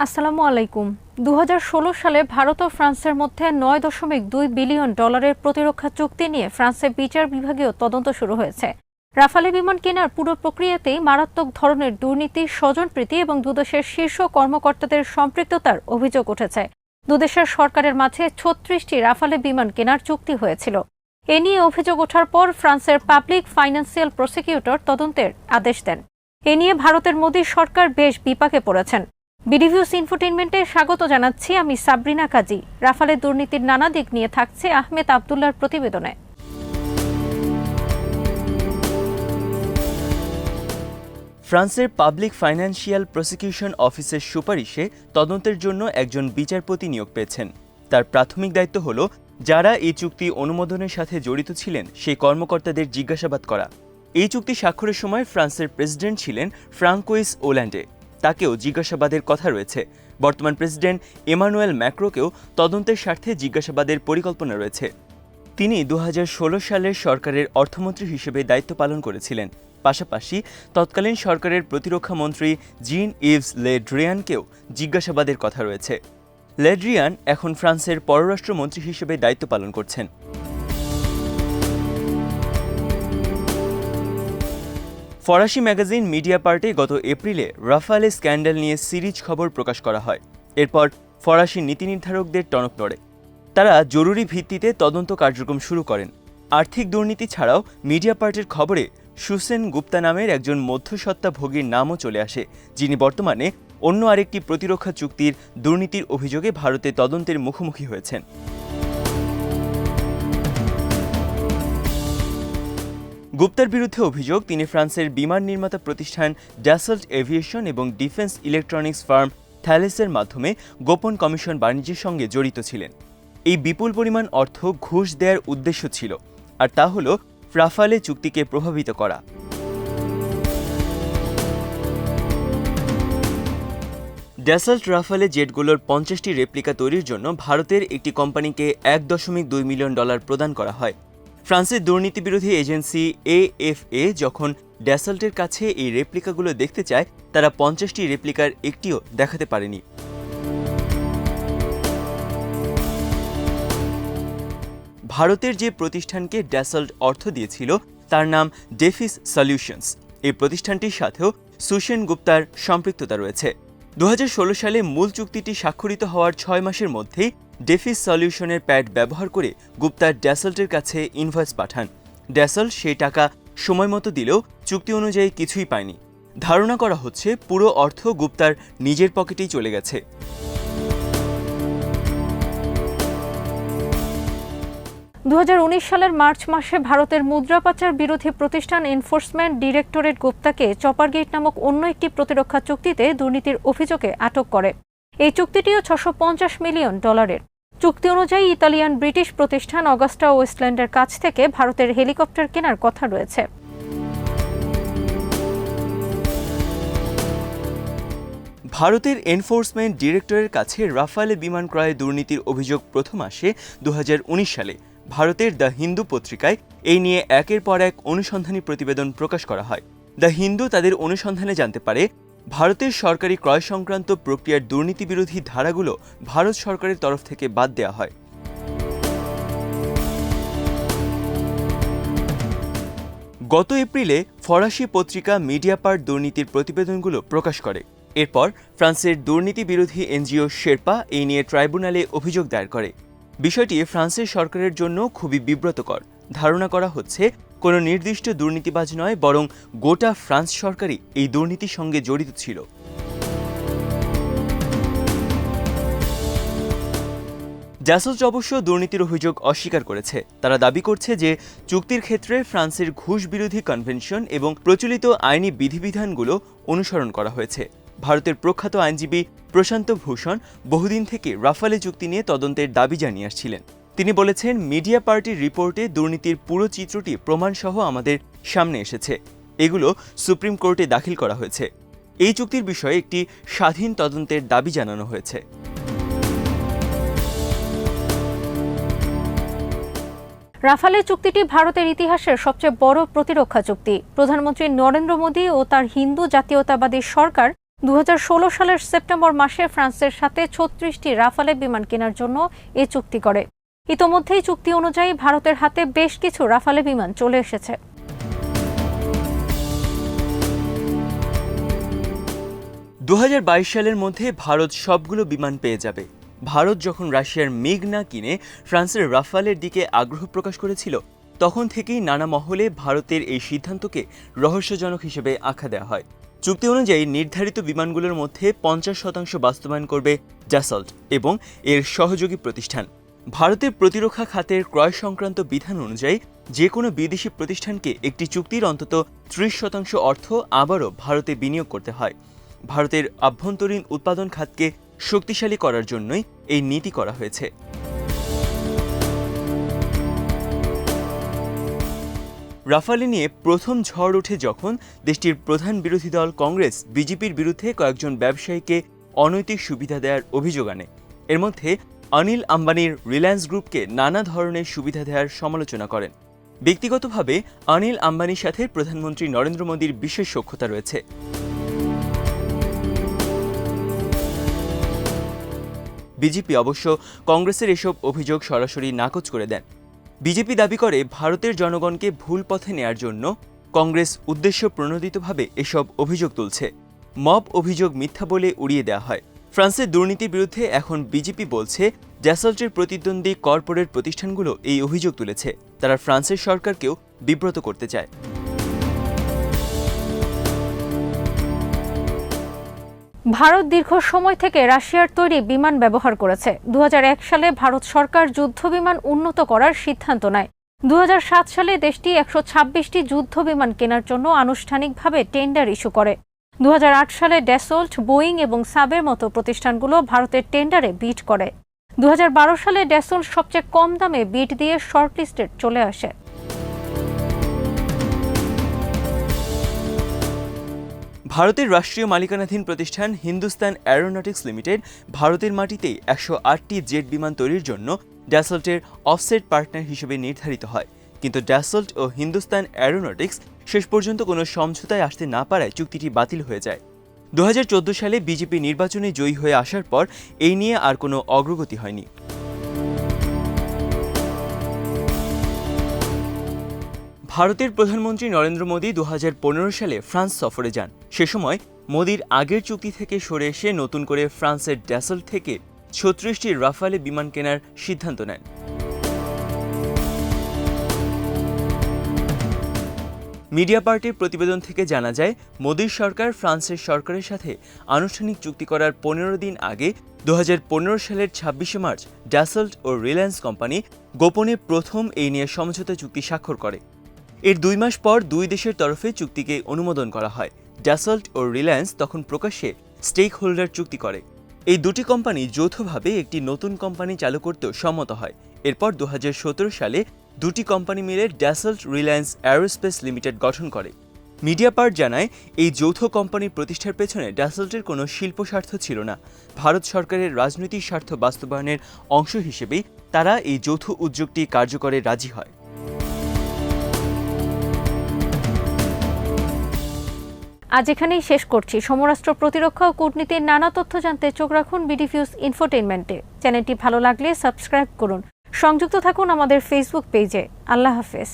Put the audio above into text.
আসসালামু আলাইকুম। ২০১৬ সালে ভারত ও ফ্রান্সের মধ্যে ৯.২ বিলিয়ন ডলারের প্রতিরক্ষা চুক্তি নিয়ে ফ্রান্সে বিচার বিভাগীয় তদন্ত শুরু হয়েছে। রাফালে বিমান কেনার পুরো প্রক্রিয়াতেই মারাত্মক ধরনের দুর্নীতি, স্বজনপ্রীতি এবং দুদেশের শীর্ষ কর্মকর্তাদের সম্পৃক্ততার অভিযোগ উঠেছে। দুদেশের সরকারের মাঝে ৩৬টি রাফালে বিমান কেনার চুক্তি হয়েছিল। এ নিয়ে অভিযোগ ওঠার পর ফ্রান্সের পাবলিক ফাইন্যান্সিয়াল প্রসিকিউটর তদন্তের আদেশ দেন। এ নিয়ে ভারতের মোদী সরকার বেশ বিপাকে পড়েছেন। বিডিভিউস ইনফোটেইনমেন্টে স্বাগত জানাচ্ছি আমি সাবরিনা কাজী। রাফালে দুর্নীতির নানা দিক নিয়ে থাকছে আহমেদ আবদুল্লাহর প্রতিবেদনে। ফ্রান্সের পাবলিক ফাইন্যান্সিয়াল প্রসিকিউশন অফিসের সুপারিশে তদন্তের জন্য একজন বিচারপতি নিয়োগ পেয়েছেন। তার প্রাথমিক দায়িত্ব হল যারা এই চুক্তি অনুমোদনের সাথে জড়িত ছিলেন সেই কর্মকর্তাদের জিজ্ঞাসাবাদ করা। এই চুক্তি স্বাক্ষরের সময় ফ্রান্সের প্রেসিডেন্ট ছিলেন ফ্রাঙ্কোইস ওল্যান্ডে, তাকেও জিজ্ঞাসাবাদের কথা রয়েছে। বর্তমান প্রেসিডেন্ট এমানুয়েল ম্যাক্রোকেও তদন্তের স্বার্থে জিজ্ঞাসাবাদের পরিকল্পনা রয়েছে। তিনি ২০১৬ সালের সরকারের অর্থমন্ত্রী হিসেবে দায়িত্ব পালন করেছিলেন। পাশাপাশি তৎকালীন সরকারের প্রতিরক্ষা মন্ত্রী জিন ইভস লে ড্রিয়ানকেও জিজ্ঞাসাবাদের কথা রয়েছে। লে ড্রিয়ান এখন ফ্রান্সের পররাষ্ট্রমন্ত্রী হিসেবে দায়িত্ব পালন করছেন। ফরাসি ম্যাগাজিন মিডিয়াপার্টে গত এপ্রিলে রাফালে স্ক্যান্ডাল নিয়ে সিরিজ খবর প্রকাশ করা হয়। এরপর ফরাসি নীতি নির্ধারকদের টনক নড়ে। তারা জরুরি ভিত্তিতে তদন্ত কার্যক্রম শুরু করেন। আর্থিক দুর্নীতি ছাড়াও মিডিয়াপার্টের খবরে সুসেন গুপ্তা নামের একজন মধ্যস্বত্বাভোগীর নামও চলে আসে, যিনি বর্তমানে অন্য আরেকটি প্রতিরক্ষা চুক্তির দুর্নীতির অভিযোগে ভারতে তদন্তের মুখোমুখি হয়েছেন। গুপ্তার বিরুদ্ধে অভিযোগ, তিনি ফ্রান্সের বিমান নির্মাতা প্রতিষ্ঠান ড্যাসল্ট এভিয়েশন এবং ডিফেন্স ইলেকট্রনিক্স ফার্ম থ্যালেসের মাধ্যমে গোপন কমিশন বাণিজ্যের সঙ্গে জড়িত ছিলেন। এই বিপুল পরিমাণ অর্থ ঘুষ দেওয়ার উদ্দেশ্য ছিল, আর তা হল রাফালে চুক্তিকে প্রভাবিত করা। ড্যাসল্ট রাফালে জেটগুলোর ৫০টি রেপ্লিকা তৈরির জন্য ভারতের একটি কোম্পানিকে $১.২ মিলিয়ন প্রদান করা হয়। ফ্রান্সের দুর্নীতিবিরোধী এজেন্সি AFA যখন ড্যাসল্টের কাছে এই রেপ্লিকাগুলো দেখতে চায়, তারা ৫০টি রেপ্লিকার একটিও দেখাতে পারেনি। ভারতের যে প্রতিষ্ঠানকে ড্যাসল্ট অর্থ দিয়েছিল তার নাম ডেফিস সলিউশনস। এই প্রতিষ্ঠানটির সাথেও সুসেন গুপ্তার সম্পৃক্ততা রয়েছে। ২০১৬ সালে মূল চুক্তিটি স্বাক্ষরিত হওয়ার ৬ মাসের মধ্যেই ডেফিস সলিউশনের প্যাড ব্যবহার করে গুপ্তা ড্যাসল্টের কাছে ইনভয়েস পাঠান। ড্যাসল্ট সেই টাকা সময়মতো দিলেও চুক্তি অনুযায়ী কিছুই পায়নি। ধারণা করা হচ্ছে পুরো অর্থ গুপ্তার নিজের পকেটেই চলে গেছে। দু সালের মার্চ মাসে ভারতের মুদ্রা পাচার বিরোধী প্রতিষ্ঠান এনফোর্সমেন্ট ডিরেক্টরেট গুপ্তাকে চপারগেট নামক অন্য একটি প্রতিরক্ষা চুক্তিতে দুর্নীতির অভিযোগে আটক করে। এই চুক্তিটিও $৬৫০ মিলিয়ন। চুক্তি অনুযায়ী ইতালিয়ান ব্রিটিশ প্রতিষ্ঠান অগাস্টা ওয়েস্টল্যান্ডের কাছ থেকে ভারতের হেলিকপ্টার কেনার কথা রয়েছে। ভারতের এনফোর্সমেন্ট ডিরেক্টরের কাছে রাফালে বিমান ক্রয়ে দুর্নীতির অভিযোগ প্রথম আসে ২০১৯ সালে। ভারতের দ্য হিন্দু পত্রিকায় এই নিয়ে একের পর এক অনুসন্ধানী প্রতিবেদন প্রকাশ করা হয়। দ্য হিন্দু তাদের অনুসন্ধানে জানতে পারে, ভারতের সরকারি ক্রয় সংক্রান্ত প্রক্রিয়ার দুর্নীতি বিরোধী ধারাগুলো ভারত সরকারের তরফ থেকে বাদ দেওয়া হয়। গত এপ্রিলে ফরাসি পত্রিকা মিডিয়াপার্ট দুর্নীতির প্রতিবেদনগুলো প্রকাশ করে। এরপর ফ্রান্সের দুর্নীতি বিরোধী এনজিও শেরপা এই নিয়ে ট্রাইব্যুনালে অভিযোগ দায়ের করে। বিষয়টি ফ্রান্সের সরকারের জন্য খুবই বিব্রতকর। ধারণা করা হচ্ছে কোনো নির্দিষ্ট দুর্নীতিবাজ নয়, বরং গোটা ফ্রান্স সরকারই এই দুর্নীতির সঙ্গে জড়িত ছিল। ড্যাসল্ট অবশ্য দুর্নীতির অভিযোগ অস্বীকার করেছে। তারা দাবি করছে যে চুক্তির ক্ষেত্রে ফ্রান্সের ঘুষ বিরোধী কনভেনশন এবং প্রচলিত আইনি বিধিবিধানগুলো অনুসরণ করা হয়েছে। ভারতের প্রখ্যাত আইনজীবী প্রশান্ত ভূষণ বহুদিন থেকে রাফালে চুক্তি নিয়ে তদন্তের দাবি জানিয়ে আসছিলেন। তিনি বলেছেন, মিডিয়া পার্টির রিপোর্টে দুর্নীতির পুরো চিত্রটি প্রমাণসহ আমাদের সামনে এসেছে। এগুলো সুপ্রিম কোর্টে দাখিল করা হয়েছে। এই চুক্তির বিষয়ে একটি স্বাধীন তদন্তের দাবি জানানো হয়েছে। রাফালে চুক্তিটি ভারতের ইতিহাসের সবচেয়ে বড় প্রতিরক্ষা চুক্তি। প্রধানমন্ত্রী নরেন্দ্র মোদী ও তার হিন্দু জাতীয়তাবাদী সরকার 2016 সালের সেপ্টেম্বর মাসে ফ্রান্সের সাথে 36টি রাফালে বিমান কেনার জন্য এ চুক্তি করে। ইতোমধ্যেই চুক্তি অনুযায়ী ভারতের হাতে বেশ কিছু রাফালে বিমান চলে এসেছে। 2022 সালের মধ্যে ভারত সবগুলো বিমান পেয়ে যাবে। ভারত যখন রাশিয়ার মিগ না কিনে ফ্রান্সের রাফালের দিকে আগ্রহ প্রকাশ করেছিল, তখন থেকেই নানা মহলে ভারতের এই সিদ্ধান্তকে রহস্যজনক হিসেবে আখ্যা দেওয়া হয়। চুক্তি অনুযায়ী নির্ধারিত বিমানগুলোর মধ্যে 50% বাস্তবায়ন করবে ড্যাসল্ট এবং এর সহযোগী প্রতিষ্ঠান। ভারতের প্রতিরক্ষা খাতের ক্রয় সংক্রান্ত বিধান অনুযায়ী যে কোনো বিদেশি প্রতিষ্ঠানকে একটি চুক্তির অন্তত 30% অর্থ আবারও ভারতে বিনিয়োগ করতে হয়। ভারতের আভ্যন্তরীণ উৎপাদন খাতকে শক্তিশালী করার জন্যই এই নীতি করা হয়েছে। রাফালে নিয়ে প্রথম ঝড় ওঠে যখন দেশটির প্রধান বিরোধী দল কংগ্রেস বিজেপির বিরুদ্ধে কয়েকজন ব্যবসায়ীকে অনৈতিক সুবিধা দেওয়ার অভিযোগ আনে। এর মধ্যে অনিল আম্বানির রিলায়েন্স গ্রুপকে নানা ধরনের সুবিধা দেওয়ার সমালোচনা করেন। ব্যক্তিগতভাবে অনিল আম্বানির সাথে প্রধানমন্ত্রী নরেন্দ্র মোদীর বিশেষ সখ্যতা রয়েছে। বিজেপি অবশ্য কংগ্রেসের এসব অভিযোগ সরাসরি নাকচ করে দেন। বিজেপি দাবি করে ভারতের জনগণকে ভুল পথে নেয়ার জন্য কংগ্রেস উদ্দেশ্য প্রণোদিতভাবে এসব অভিযোগ তুলছে। মব অভিযোগ মিথ্যা বলে উড়িয়ে দেওয়া হয়। ফ্রান্সের দুর্নীতির বিরুদ্ধে এখন বিজেপি বলছে ড্যাসল্টের প্রতিদ্বন্দ্বী কর্পোরেট প্রতিষ্ঠানগুলো এই অভিযোগ তুলেছে। তারা ফ্রান্সের সরকারকেও বিব্রত করতে চায়। ভারত দীর্ঘ সময় থেকে রাশিয়ার তৈরি বিমান ব্যবহার করেছে। 2001 সালে ভারত সরকার যুদ্ধ বিমান উন্নত করার সিদ্ধান্ত নেয়। 2007 সালে দেশটি 126টি যুদ্ধ বিমান কেনার জন্য আনুষ্ঠানিকভাবে টেন্ডার ইস্যু করে। 2008 সালে ড্যাসল্ট, বোয়িং এবং সাবের মতো প্রতিষ্ঠানগুলো ভারতের টেন্ডারে বিড করে। 2012 সালে ড্যাসল্ট সবচেয়ে কম দামে বিড দিয়ে শর্টলিস্টে চলে আসে। ভারতের রাষ্ট্রীয় মালিকানাধীন প্রতিষ্ঠান হিন্দুস্তান অ্যারোনটিক্স লিমিটেড ভারতের মাটিতেই 108টি জেট বিমান তৈরির জন্য ড্যাসল্টের অফসেট পার্টনার হিসেবে নির্ধারিত হয়। কিন্তু ড্যাসল্ট ও হিন্দুস্তান অ্যারোনটিক্স শেষ পর্যন্ত কোনো সমঝোতায় আসতে না পারায় চুক্তিটি বাতিল হয়ে যায়। 2014 সালে বিজেপি নির্বাচনে জয়ী হয়ে আসার পর এই নিয়ে আর কোনো অগ্রগতি হয়নি। ভারতের প্রধানমন্ত্রী নরেন্দ্র মোদী 2015 সালে ফ্রান্স সফরে যান। সে সময় মোদীর আগের চুক্তি থেকে সরে এসে নতুন করে ফ্রান্সের ড্যাসল্ট থেকে 36টি রাফালে বিমান কেনার সিদ্ধান্ত নেন। মিডিয়াপার্টির প্রতিবেদন থেকে জানা যায়, মোদীর সরকার ফ্রান্সের সরকারের সাথে আনুষ্ঠানিক চুক্তি করার 15 দিন আগে 2015 সালের 26শে মার্চ ড্যাসল্ট ও রিলায়েন্স কোম্পানি গোপনে প্রথম এই নিয়ে সমঝোতা চুক্তি স্বাক্ষর করে। এর 2 মাস পর দুই দেশের তরফে চুক্তিকে অনুমোদন করা হয়। ড্যাসল্ট ও রিলায়েন্স তখন প্রকাশ্যে স্টেক হোল্ডার চুক্তি করে। এই দুটি কোম্পানি যৌথভাবে একটি নতুন কোম্পানি চালু করতেও সম্মত হয়। এরপর 2017 সালে দুটি কোম্পানি মিলে ড্যাসল্ট রিলায়েন্স অ্যারোস্পেস লিমিটেড গঠন করে। মিডিয়াপার্ট জানায়, এই যৌথ কোম্পানির প্রতিষ্ঠার পেছনে ড্যাসল্টের কোনো শিল্প স্বার্থ ছিল না। ভারত সরকারের রাজনৈতিক স্বার্থ বাস্তবায়নের অংশ হিসেবেই তারা এই যৌথ উদ্যোগটি কার্যকরে রাজি হয়। আজ এখানেই শেষ করছি। সমরাষ্ট্র, প্রতিরক্ষা ও কূটনীতির নানা তথ্য জানতে চোখ রাখুন বিডিফিউজ ইনফোটেইনমেন্টে। চ্যানেলটি ভালো লাগলে সাবস্ক্রাইব করুন। সংযুক্ত থাকুন আমাদের ফেসবুক পেজে। আল্লাহ হাফেজ।